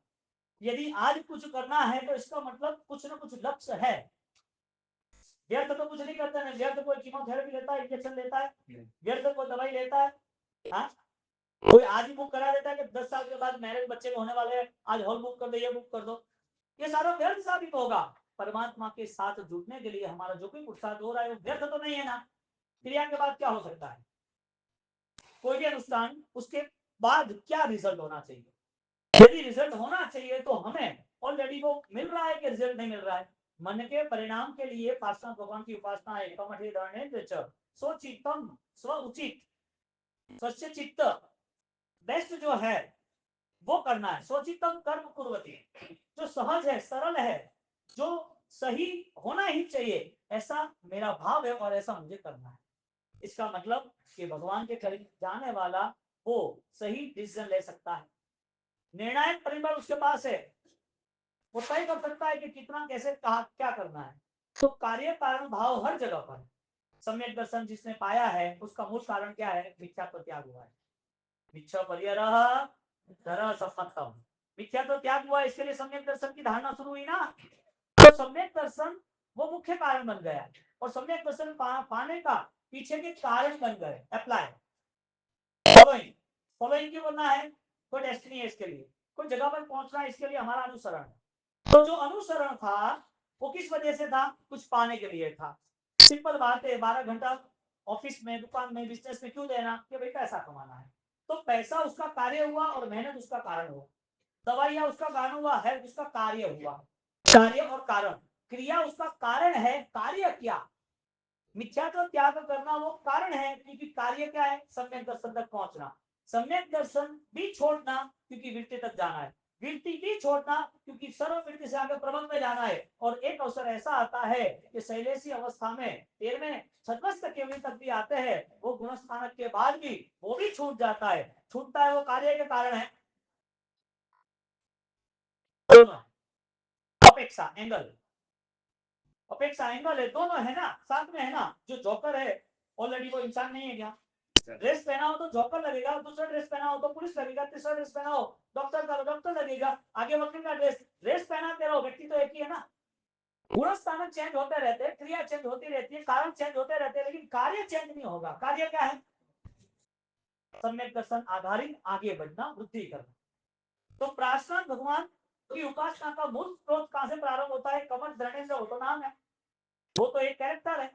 यदि आज कुछ करना है तो इसका मतलब कुछ ना कुछ लक्ष्य है। व्यर्थ तो कुछ नहीं करते ना, व्यर्थ कोई कीमोथेरेपी लेता है, इंजेक्शन लेता है, व्यर्थ कोई दवाई लेता है। हाँ, कोई आज ही बुक करा देता है कि 10 साल के बाद मैरिज बच्चे को होने वाले हैं, आज हॉल बुक कर दो, ये बुक कर दो। ये सारा व्यर्थ साबित होगा। परमात्मा के साथ जुड़ने के लिए हमारा जो भी पुरुषार्थ हो रहा है वो व्यर्थ तो नहीं है ना। क्रिया के बाद क्या हो सकता है? कोई भी अनुष्ठान, उसके बाद क्या रिजल्ट होना चाहिए? यदि रिजल्ट होना चाहिए तो हमें ऑलरेडी वो मिल रहा है कि रिजल्ट नहीं मिल रहा है? मन के परिणाम के लिए पार्षद भगवान की उपासना है। स्वचित्तम स्व उचित स्वच्छ चित्त बेस्ट जो है वो करना है। स्वचित्तम कर्म कुर्वती, जो सहज है, सरल है, जो सही होना ही चाहिए, ऐसा मेरा भाव है और ऐसा मुझे करना है। इसका मतलब कि भगवान के करीब जाने वाला वो सही डिसीजन ले सकता है। निर्णायक परिबल उसके पास है, वो तय कर सकता है कि कितना, कैसे, कहा, क्या करना है। तो कार्य कारण भाव हर जगह पर। सम्यक दर्शन जिसने पाया है उसका मूल कारण क्या है? मिथ्या तो त्याग हुआ है। मिथ्या परिहरः धरः सम्मतम्। मिथ्या तो त्याग हुआ, इसके लिए सम्यक दर्शन की धारणा शुरू हुई ना। तो सम्यक दर्शन वो मुख्य कारण बन गया, और सम्यक दर्शन पाने का पीछे के कारण बन गए। अप्लाई फॉलोइंग, फॉलोइंग क्यों करना है? कोई डेस्टिनी है इसके लिए, कोई जगह पर पहुंचना है, इसके लिए हमारा अनुसरण। तो जो अनुसरण था वो किस वजह से था? कुछ पाने के लिए था। सिंपल बात है, 12 घंटा ऑफिस में, दुकान में, बिजनेस में क्यों देना? कि भाई पैसा कमाना है। तो पैसा उसका कार्य हुआ और मेहनत उसका कारण हुआ। दवाइयां उसका कारण हुआ है, उसका कार्य हुआ। कार्य और कारण, क्रिया उसका कारण है, कार्य क्या? मिथ्या तो त्याग करना वो कारण है, क्योंकि कार्य क्या है? सम्यक दर्शन तक पहुंचना। सम्यक दर्शन भी छोड़ना क्योंकि वृत्ति तक जाना है। वृत्ति भी छोड़ना क्योंकि सर्व वृत्ति से आगे प्रबंध में जाना है। और एक अवसर ऐसा आता है कि शैलेशी अवस्था में 13वें छद्मस्त केवल तक भी आते हैं, वो गुणस्थानक के बाद भी वो भी छूट जाता है। छूटता है वो कार्य के कारण है। दोनों अपेक्षा एंगल, अपेक्षा एंगल है, दोनों है ना, साथ में है ना। जो जॉकर है ऑलरेडी वो इंसान नहीं है क्या? ड्रेस पहना हो तो जॉकर लगेगा, दूसरा ड्रेस पहना हो तो पुलिस लगेगा, तीसरा ड्रेस पहना हो डॉक्टर का डॉक्टर लगेगा, आगे वकील का ड्रेस पहनाते रहो, व्यक्ति तो एक ही है ना। गुणस्थानक चेंज होते रहते हैं, क्रिया चेंज होती रहती है, कारण चेंज होते रहते हैं, लेकिन कार्य चेंज नहीं होगा। कार्य क्या है? सम्यक दर्शन आधारित आगे बढ़ना, वृद्धि करना। तो प्राश्रांत भगवान की उपासना का मूल स्रोत कहां से प्रारंभ होता है? कमल धरणेन्द्र वो तो नाम है, वो तो एक कैरेक्टर है।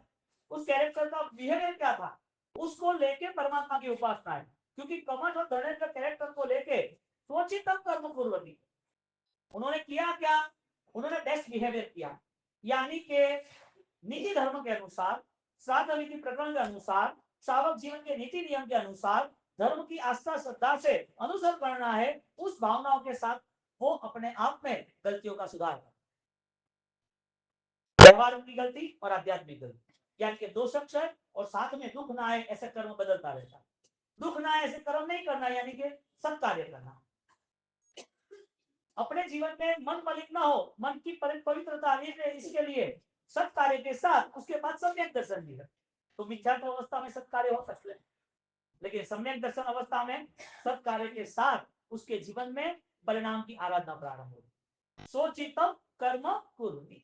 उस कैरेक्टर का बिहेवियर क्या था, उसको लेके परमात्मा की उपासना है। क्योंकि कमल और धरणेन्द्र कैरेक्टर को लेके सोचित कर्म पूर्वती उन्होंने किया क्या? उन्होंने बेस्ट बिहेवियर किया, यानी कि निजी धर्म के अनुसार, श्राद्ध विधि प्रकरण के अनुसार, श्रावक जीवन के नीति नियम के अनुसार धर्म की आस्था श्रद्धा से अनुसरण करना है। उस भावनाओं के साथ वो अपने आप में गलतियों का सुधार कर, व्यवहार की गलती और आध्यात्मिक गलती, यानी कि दो शख्स है और साथ में दुख ना आए ऐसे कर्म बदलता रहता है। दुख ना आए ऐसे कर्म नहीं करना, यानी कि सत्कार्य करना। अपने जीवन में मन मलिन ना हो, मन की पवित्रता इसके लिए सत्कार्य के साथ उसके बाद सम्यक दर्शन भी है। तो मिथ्यात्व अवस्था में सत्कार्य हो सकते हैं, लेकिन सम्यक दर्शन अवस्था में सत्कार्य के साथ उसके जीवन में परिणाम की आराधना प्रारंभ होगी। सोचितम कर्म कुर्वति,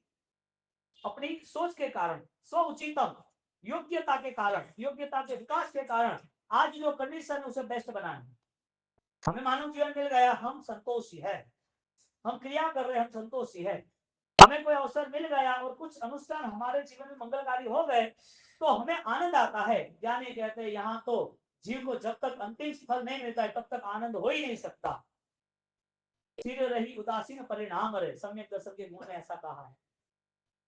अपनी सोच के कारण, स्व उचितम योग्यता के कारण, योग्यता के विकास के कारण आज जो कंडीशन उसे बेस्ट बनाना। हमें मानव जीवन मिल गया, हम संतोषी है, हम क्रिया कर रहे हैं, हम संतोषी है। हमें कोई अवसर मिल गया और कुछ अनुष्ठान हमारे जीवन में मंगलकारी हो गए तो हमें आनंद आता है। यानी कहते हैं यहाँ तो जीव को जब तक अंतिम फल नहीं मिलता है तब तक आनंद हो ही नहीं सकता। स्थिर रही उदासीन परिणाम रहे, सम्यक दर्शन के गुण में ऐसा कहा है।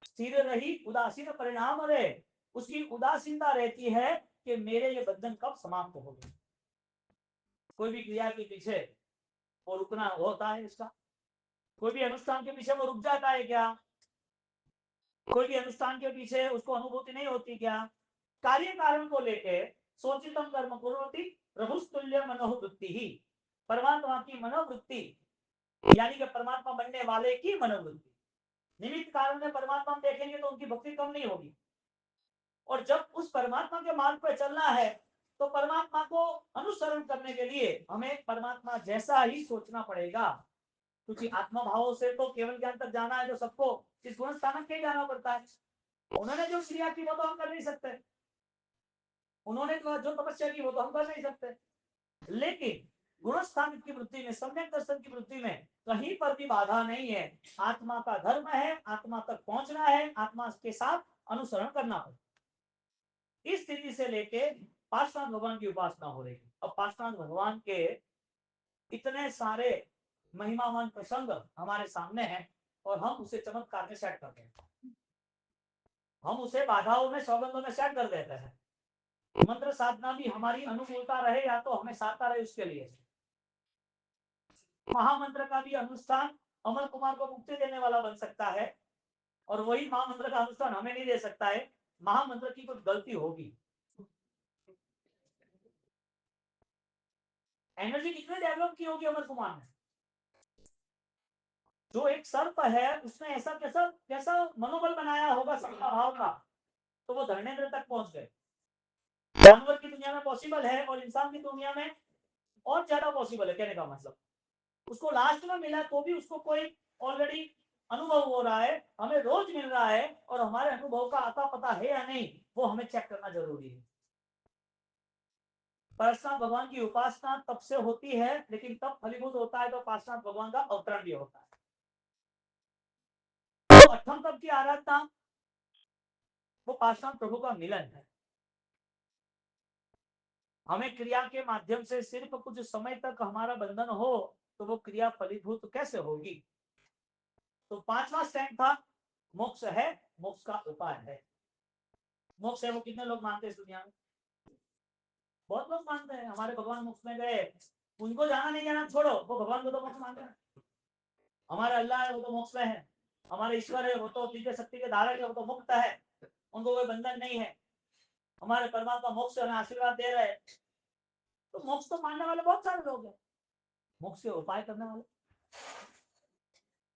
स्थिर रही उदासीन परिणाम रहे, उसकी उदासीनता रहती है कि मेरे ये बंधन कब समाप्त हो गए। कोई भी क्रिया के पीछे वो रुकना होता है इसका, कोई भी अनुष्ठान के पीछे वो रुक जाता है क्या? कोई भी अनुष्ठान के पीछे उसको अनुभूति नहीं होती क्या? कार्य कारण को लेके सोचितम कर्म कुर्वति प्रभुस्तुल्य मनोवृत्ति ही, परमात्मा की मनोवृत्ति, यानी कि परमात्मा बनने वाले की मनोवृत्ति। निमित्त कारण में परमात्मा हम देखेंगे तो उनकी भक्ति कम नहीं होगी। और जब उस परमात्मा के मार्ग पर चलना है तो परमात्मा को अनुसरण करने के लिए हमें परमात्मा जैसा ही सोचना पड़ेगा। क्योंकि आत्मा भावों से तो केवल ज्ञान तक जाना है, जो सबको इस गुण स्थानक के जाना पड़ता है। उन्होंने जो क्रिया की वो तो हम कर नहीं सकते, उन्होंने जो तपस्या की वो तो हम कर नहीं सकते। लेकिन गुणस्थान की वृत्ति में, सम्यक दर्शन की वृत्ति में कहीं पर भी बाधा नहीं है। आत्मा का धर्म है, आत्मा तक पहुंचना है, आत्मा के साथ अनुसरण करना है। इस स्थिति से लेके पार्श्वनाथ भगवान की उपासना हो रही है। अब पार्श्वनाथ भगवान के इतने सारे महिमावान प्रसंग हमारे सामने हैं और हम उसे चमत्कार में सेट करते हैं, हम उसे बाधाओं में सौगंधों में सेट कर देते हैं। मंत्र साधना भी हमारी अनुकूलता रहे या तो हमें साधता रहे, उसके लिए महामंत्र का भी अनुष्ठान अमर कुमार को मुक्ति देने वाला बन सकता है और वही महामंत्र का अनुष्ठान हमें नहीं दे सकता है। महामंत्र की कुछ गलती होगी। एनर्जी कितने डेवलप की होगी अमर कुमार ने? जो एक सर्प है उसने ऐसा कैसा कैसा मनोबल बनाया होगा सबका भाव का, तो वो धर्मेंद्र तक पहुंच गए। जानवर की दुनिया में पॉसिबल है और इंसान की दुनिया में और ज्यादा पॉसिबल है। कहने का मतलब उसको लास्ट में मिला तो भी उसको कोई ऑलरेडी अनुभव हो रहा है, हमें रोज मिल रहा है और हमारे अनुभव का आता पता है या नहीं वो हमें चेक करना जरूरी है। पार्श्वनाथ भगवान की उपासना तब से होती है, लेकिन तब फलीभूत होता है तो पार्श्वनाथ भगवान का अवतरण भी होता है। तो अठम तप की आराधना वो पार्श्वनाथ प्रभु का मिलन है। हमें क्रिया के माध्यम से सिर्फ कुछ समय तक हमारा बंधन हो तो वो क्रिया फलीभूत कैसे होगी। तो पांचवा स्टैंड था मोक्ष है, मोक्ष का उपाय है। मोक्ष है वो कितने लोग मानते हैं इस दुनिया में? बहुत लोग मानते हैं हमारे भगवान मोक्ष में गए, उनको जाना नहीं जाना छोड़ो, वो भगवान को तो मोक्ष मानते हैं। हमारे अल्लाह है वो तो मोक्ष में है, हमारे ईश्वर है वो तो दिव्य शक्ति के धारक है, वो तो मुक्त है, उनको कोई बंधन नहीं है। हमारे परमात्मा मोक्ष हमें आशीर्वाद दे रहे हैं, तो मोक्ष तो मानने वाले बहुत सारे लोग हैं। मोक्ष के उपाय करने वाले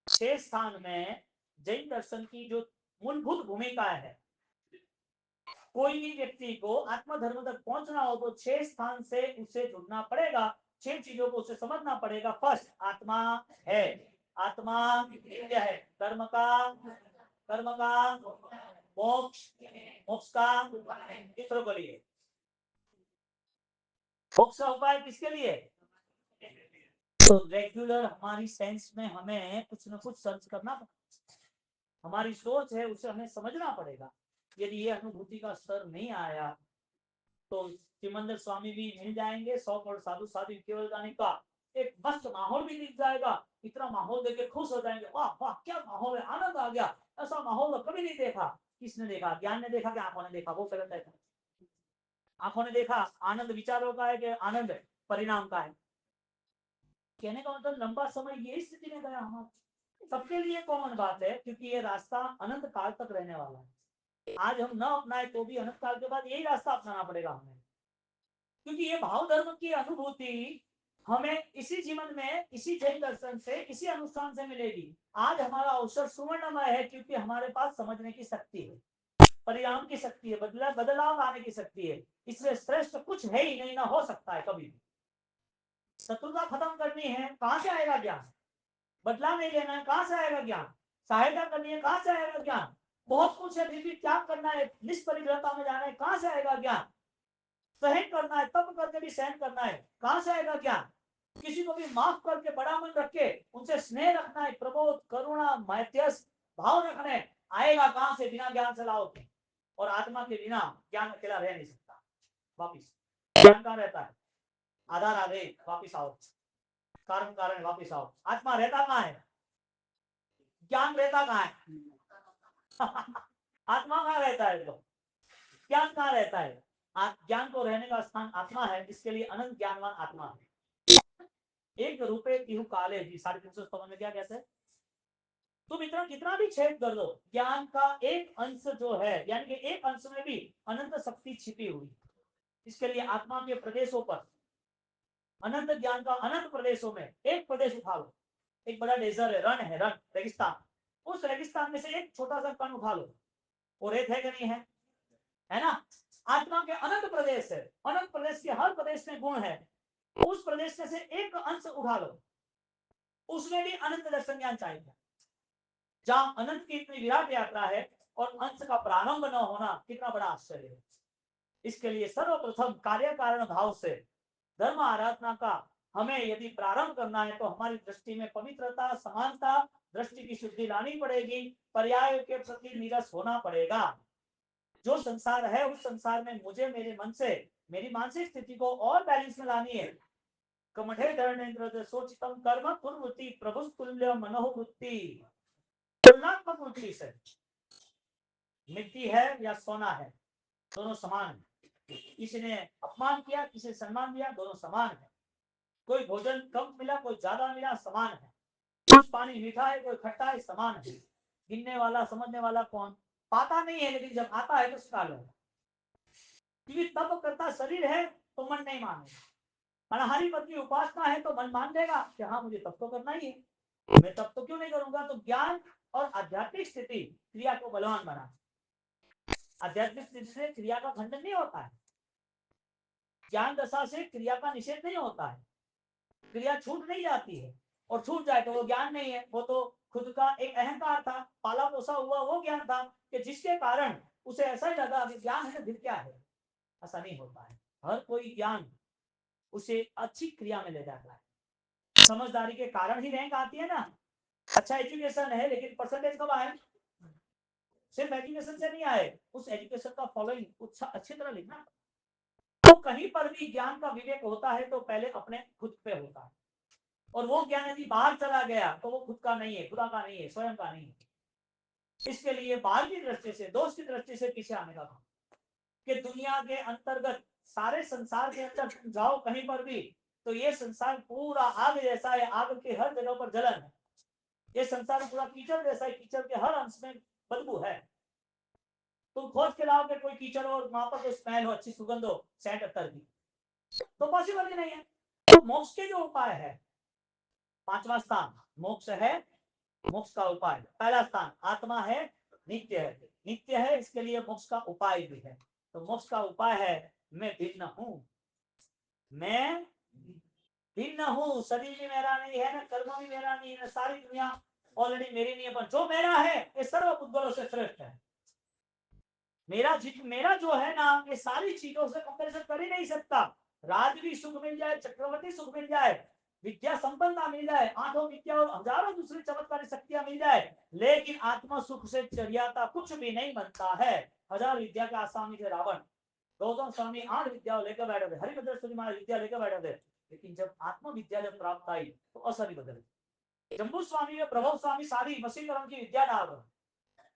6 स्थान में जैन दर्शन की जो मूलभूत भूमिका है, कोई भी व्यक्ति को आत्मधर्म तक पहुंचना हो तो 6 स्थान से उसे जुड़ना पड़ेगा, 6 चीजों को उसे समझना पड़ेगा। फर्स्ट आत्मा है, आत्मा क्या है? कर्म का मोक्ष, मोक्ष का दूसरों के लिए। मोक्ष का उपाय किसके लिए? तो रेगुलर हमारी सेंस में हमें कुछ न कुछ सर्च करना पड़ेगा, हमारी सोच है उसे हमें समझना पड़ेगा। यदि ये अनुभूति का स्तर नहीं आया तो सिमंदर स्वामी भी मिल जाएंगे, 100 करोड़ साधु साधु केवल जाने का एक मस्त माहौल भी दिख जाएगा, इतना माहौल देख के खुश हो जाएंगे, वाह वाह क्या माहौल है, आनंद आ गया, ऐसा माहौल कभी नहीं देखा। किसने देखा? ज्ञान ने देखा कि आंखों ने देखा? वो गलत है। आंखों ने देखा आनंद विचारों का है कि आनंद परिणाम का है? कहने का मतलब लंबा समय ये स्थिति में गया हमारा। सबके लिए कॉमन बात है, क्योंकि ये रास्ता अनंत काल तक रहने वाला है। आज हम न अपनाए तो भी अनंत काल के बाद यही रास्ता अपनाना पड़ेगा हमें, क्योंकि ये भाव धर्म की अनुभूति हमें इसी जीवन में, इसी जैन दर्शन से, इसी अनुष्ठान से मिलेगी। आज हमारा अवसर सुवर्णमय है, क्योंकि हमारे पास समझने की शक्ति है, परिणाम की शक्ति है, बदलाव आने की शक्ति है। इसलिए श्रेष्ठ कुछ है ही नहीं, ना हो सकता है कभी भी। शत्रुता खत्म करनी है, कहां से आएगा ज्ञान? बदला नहीं लेना है, कहां से आएगा ज्ञान? सहायता करनी है, कहां से आएगा ज्ञान? बहुत कुछ है फिर भी त्याग करना है, निष्परिग्रहता में जाना है, कहां से आएगा ज्ञान? सहन करना है, तप करके भी सहन करना है, कहां से आएगा ज्ञान? किसी को भी माफ करके बड़ा मन रख के उनसे स्नेह रखना है, प्रबोध करुणा मध्यस्थ भाव रखने, आएगा कहां से? बिना ज्ञान से लाओ। और आत्मा के बिना ज्ञान अकेला रह नहीं सकता। वापिस ज्ञान कहां रहता है? आधार आधे वापिस आओ, कारण कारण वापिस आओ। आत्मा रहता कहां है? ज्ञान रहता कहां है? आत्मा कहां रहता है? तो ज्ञान कहां रहता है? ज्ञान को रहने का स्थान आत्मा है, इसके लिए अनंत ज्ञानवान आत्मा है। एक रूपे तिहु काले जी 350 में क्या कहते हैं? तुम इतना कितना भी छेद कर दो, ज्ञान का एक अंश जो है, यानी कि एक अंश में भी अनंत शक्ति छिपी हुई। इसके लिए आत्मा के प्रदेशों पर, अनंत ज्ञान का अनंत प्रदेशों में एक प्रदेश उठा लो। एक बड़ा डेजर्ट है, रण है, रण रेगिस्तान, उस रेगिस्तान में से एक छोटा सा कण उठा लो, वो रेत है कि नहीं है? है ना? आत्मा के अनंत प्रदेश है, अनंत प्रदेश के हर प्रदेश में गुण है, उस प्रदेश में से एक अंश उठा लो, उसमें भी अनंत दर्शन ज्ञान चाहिए। जहां अनंत की इतनी विराट यात्रा है और अंश का प्रारंभ न होना कितना बड़ा आश्चर्य है। इसके लिए सर्वप्रथम कार्य कारण भाव से धर्म आराधना का हमें यदि प्रारंभ करना है तो हमारी दृष्टि में पवित्रता, समानता, दृष्टि की शुद्धि लानी पड़ेगी, पर्याय के प्रति नीरस होना पड़ेगा। जो संसार है उस संसार में मुझे मेरे मन से, मेरी मानसिक स्थिति को और बैलेंस में लानी है। कमठे धर्मेंद्र सोचितम कर्म कुर्वृत्ति प्रभु तुल्य मनोवृत्ति, तुलनात्मक वृत्ति से मिट्टी है या सोना है, दोनों समान है। किसी ने अपमान किया, किसी ने सम्मान दिया, दोनों समान है। कोई भोजन कम मिला, कोई ज्यादा मिला, समान है। कुछ पानी मीठा है, कोई खट्टा है, समान है। गिनने वाला समझने वाला कौन? पाता नहीं है, लेकिन जब आता है तो सिखा लो। क्योंकि तप करता शरीर है तो मन नहीं मानेगा। अनाहारी पद की उपासना है तो मन मान लेगा कि हाँ मुझे तप तो करना ही है, मैं तप तो क्यों नहीं करूंगा। तो ज्ञान और आध्यात्मिक स्थिति क्रिया को बलवान बना। आध्यात्मिक स्थिति से क्रिया का खंडन नहीं होता है, ज्ञान दशा से क्रिया का निषेध नहीं होता है, क्रिया छूट नहीं जाती है। और छूट जाए तो वो ज्ञान नहीं है, वो तो खुद का एक अहंकार था, पाला पोसा हुआ वो ज्ञान था कि जिसके कारण उसे ऐसा ही लगा कि ज्ञान है फिर क्या है। ऐसा नहीं होता है। हर कोई ज्ञान उसे अच्छी क्रिया में ले जाता है। समझदारी के कारण ही रैंक आती है ना। अच्छा एजुकेशन है लेकिन परसेंटेज कब आए? सिर्फ एजुकेशन से नहीं आए, उस एजुकेशन का फॉलोइंग अच्छी तरह लिखना। तो कहीं पर भी ज्ञान का विवेक होता है तो पहले अपने खुद पे होता है, और वो ज्ञान यदि बाहर चला गया तो वो खुद का नहीं है, खुदा का नहीं है, स्वयं का नहीं है। इसके लिए बाहर की दृष्टि से, दोष की दृष्टि से पीछे आने का काम कि दुनिया के अंतर्गत सारे संसार के अंदर तुम जाओ कहीं पर भी तो ये संसार पूरा आग जैसा है, आग के हर जगह पर जलन है। ये संसार पूरा कीचड़ जैसा है, कीचड़ के हर अंश में बदबू है। तुम खोज के लाओगे कोई कीचड़ और वहां पर कोई स्मेल हो, अच्छी सुगंध हो, सेंट अत्तर की, तो पॉसिबल ही नहीं है। तो मोक्ष के जो उपाय है, पांचवा स्थान मोक्ष है, मोक्ष का उपाय पहला स्थान आत्मा है, नित्य है, नित्य है, इसके लिए मोक्ष का उपाय भी है। तो मोक्ष का उपाय है मैं भिन्न हूं, मैं भिन्न हूं, शरीर भी मेरा नहीं है, ना कर्म भी मेरा नहीं है, ना सारी दुनिया ऑलरेडी मेरी नहीं है, पर जो मेरा है ये सर्व बुद्धों से श्रेष्ठ है। मेरा जो है ना ये सारी चीजों से कंपेरिजन कर ही नहीं सकता। राज भी सुख मिल जाए, चक्रवर्ती सुख मिल जाए, विद्या संपन्नता मिल जाए, आठों विद्या और हजारों दूसरी चमत्कारी शक्तियां मिल जाए, लेकिन आत्मा सुख से चरियाता कुछ भी नहीं बनता है। हजार विद्या के आसामी थे रावण, गौतम स्वामी 8 विद्या लेकर बैठे थे, हरिभद्र सूरी महाराज विद्या लेकर बैठे थे, लेकिन जब आत्म विद्या जब प्राप्त आई तो असली बदल। जम्बू स्वामी व प्रभव स्वामी सारी वसीकरण की विद्या डाल रहे,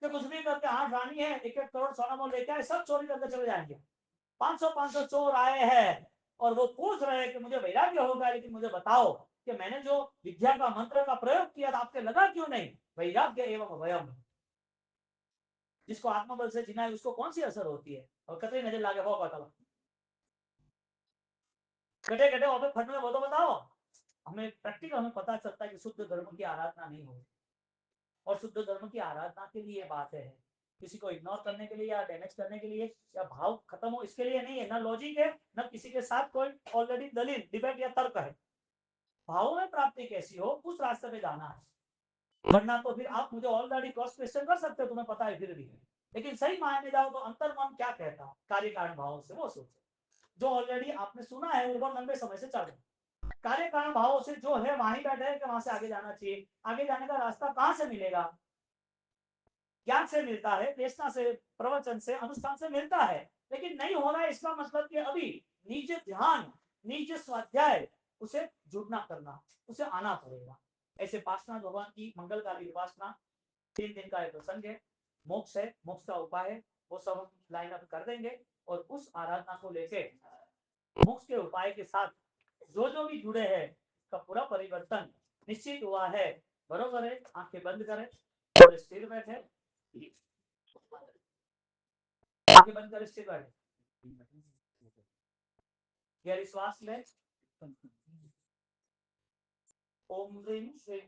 कि कुछ भी करके 8 रानी है, 1-1 करोड़ सोना मोल लेके आए, सब चोरी करके चले जाएंगे। 500 चोर आए हैं और वो पूछ रहे हैं कि मुझे वैराग्य होगा, लेकिन मुझे बताओ कि मैंने जो विद्या का मंत्र का प्रयोग किया था आपके लगा क्यों नहीं? वैराग्य एवं वयम, जिसको आत्मबल से जीना है उसको कौन सी असर होती है? और कतई नजर लागे वो बताओ, गटे गटे वहां पे फट में वो तो बताओ। हमें प्रैक्टिकल हमें पता चलता है कि शुद्ध धर्म की आराधना नहीं होती, और शुद्ध धर्म की आराधना के लिए बात है, किसी को इग्नोर करने के लिए या डैमेज करने के लिए या भाव खत्म हो इसके लिए नहीं है, ना लॉजिक है, ना किसी के साथ कोई ऑलरेडी दलील डिबेट या तर्क है। भावों में प्राप्ति कैसी हो उस रास्ते पे जाना है, वरना तो फिर आप मुझे ऑलरेडी क्रॉस क्वेश्चन कर सकते हो, तुम्हें पता है फिर भी, लेकिन सही मायने जाओ तो अंतर मन क्या कहता है कार्य कारण भाव से वो सोचो, जो ऑलरेडी आपने सुना है वो बहुत लंबे समय से चल रहा है। कार्य कारण भाव से जो है वहीं बैठे है कि वहां से आगे जाना चाहिए, आगे जाने का रास्ता कहां से मिलेगा? ज्ञान से मिलता है, देशना से, प्रवचन से, अनुष्ठान से मिलता है, लेकिन नहीं हो रहा है इसका मतलब कि अभी निज ध्यान, निज स्वाध्याय, उसे जुड़ना करना, उसे आना पड़ेगा। ऐसे पासना भगवान की मंगलकारी उपासना 3 दिन का एक प्रसंग है, मोक्ष है, मोक्ष का उपाय है, वो सब हम लाइन अप कर देंगे, और उस आराधना को लेके मोक्ष के उपाय के साथ जो जो भी जुड़े हैं का पूरा परिवर्तन निश्चित हुआ है। बरोबर है, आंखें बंद करें, थोड़े स्थिर बैठे, आंखें बंद करें, स्थिर बैठे, गहरी श्वास लें, ओम ह्रीं श्रीं